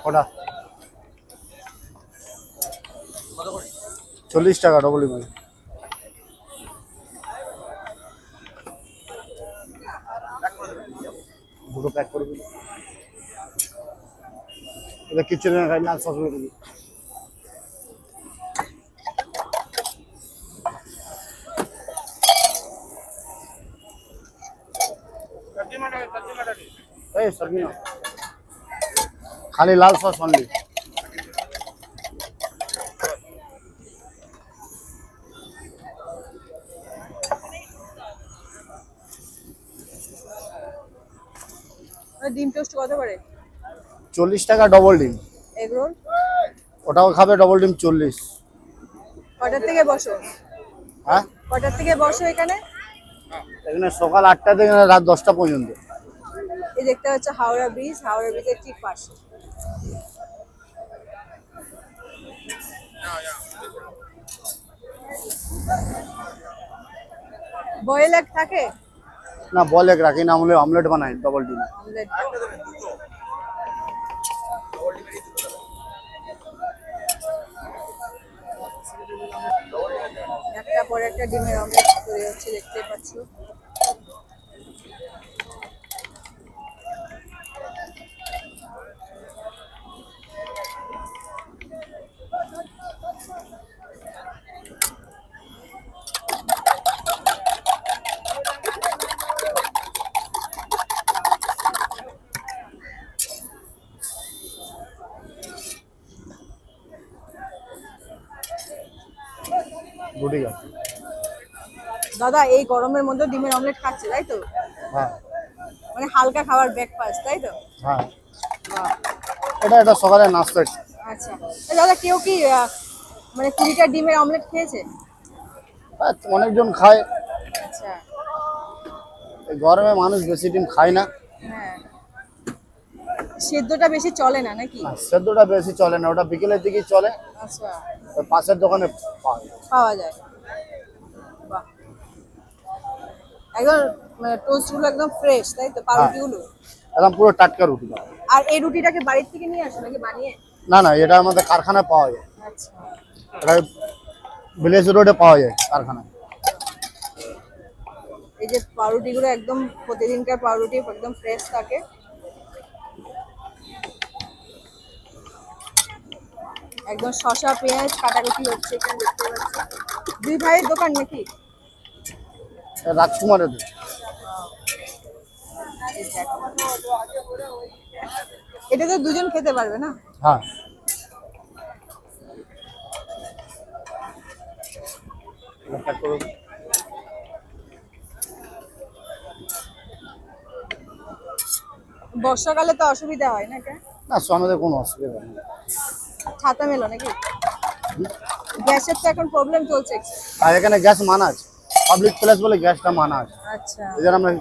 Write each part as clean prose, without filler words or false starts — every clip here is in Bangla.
ওটা 40 টাকা ডবল ডিম। দুটো প্যাক করে দিন। এটা কিচ্ছু না, খাই লাল সস করে দিন। এই সবজি না, খালি লাল সস অনলি। ডিম টোস্ট কত করে? 40 টাকা ডবল ডিম। এগ রোল ওটাও খাবে ডবল ডিম 40। কটার থেকে বসো? হ্যাঁ, কটার থেকে বসো এখানে? এখানে সকাল 8টা থেকে রাত 10টা পর্যন্ত। এই দেখতে হচ্ছে হাওড়া ব্রিজ, হাওড়া ব্রিজের ঠিক পাশে। বয়েল এগ থাকে? না, বল এক রাখি না, আমলে অমলেট বানাই ডবল ডিম। অমলেট। একটা পরে একটা ডিমের অমলেট তৈরি হচ্ছে, দেখতে পাচ্ছ। গুটি গা। দাদা এই গরমের মধ্যে ডিমের অমলেট খাচ্ছে, তাই তো? হ্যাঁ মানে হালকা খাবার ব্রেকফাস্ট, তাই তো? হ্যাঁ, বাহ। এটা সকালে নাস্তা। আচ্ছা দাদা, কেউ কি মানে 20টা ডিমের অমলেট খেয়েছে? অনেকজন খায়, আচ্ছা। এই গরমে মানুষ বেশি ডিম খায় না। হ্যাঁ, সেদ্ধটা বেশি চলে না নাকি? সেদ্ধটা বেশি চলে না, ওটা বিকেলের দিকেই চলে। আচ্ছা, ওই পাশের দোকানে পাওয়া যায়। পাওয়া যায়। বাহ, একদম মানে টোস্ট গুলো একদম ফ্রেশ, তাই তো? পাউরুটি গুলো একদম পুরো টাটকা রুটি পাওয়া যায়। আর এই রুটিটাকে বাড়ির থেকে নিয়ে আসো নাকি বানিয়ে? না না, এটা আমাদের কারখানায় পাওয়া যায়। আচ্ছা। এটা ভিলেজ রোডে পাওয়া যায় কারখানায়। এই যে পাউরুটি গুলো একদম প্রতিদিনকার পাউরুটি, একদম ফ্রেশ থাকে। একদম শসা পেঁয়াজ কাটাকুটি হচ্ছে এখানে, দেখতে পাচ্ছি। দুই ভাইয়ের দোকান নাকি? রাজকুমারের। এটা তো দুজন খেতে পারবে না? হ্যাঁ, বর্ষাকালে তো অসুবিধা হয় না? না আমাদের কোনো অসুবিধা নেই। ছাতা মেলো নাকি? গ্যাসের তো এখন প্রবলেম চলছে। আর এখানে গ্যাস মানা আছে, পাবলিক প্লেস বলে গ্যাসটা মানা আছে। আচ্ছা এই জন্য আমরা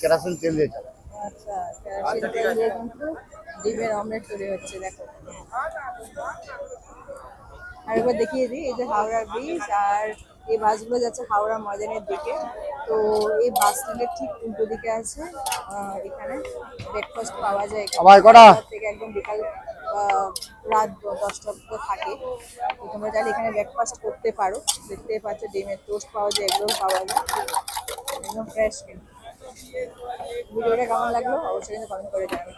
কেরোসিন তেল দিয়ে চালাই। আচ্ছা, কেরোসিন তেল দিয়ে কিন্তু ডিমের অমলেট তৈরি হচ্ছে, দেখো। আর এবার দেখিয়ে দিই, এই যে হাওড়া ব্রিজ, আর এই বাসগুলো যাচ্ছে হাওড়া ময়দানের দিকে। তো এই বাস স্ট্যান্ডের ঠিক উল্টো দিকে আছে এখানে ব্রেকফাস্ট পাওয়া যায় আবার কটা থেকে একদম বিকাল রাত 10টা পর্যন্ত থাকে। তো তোমরা চাইলে এখানে ব্রেকফাস্ট করতে পারো। দেখতে পাচ্ছ ডিমের টোস্ট পাওয়া যায়, এগুলোও পাওয়া যায়, একদম ফ্রেশ। কিন্তু ভিডিওটা কেমন লাগলো অবশ্যই কিন্তু কমেন্ট করে জানাবে।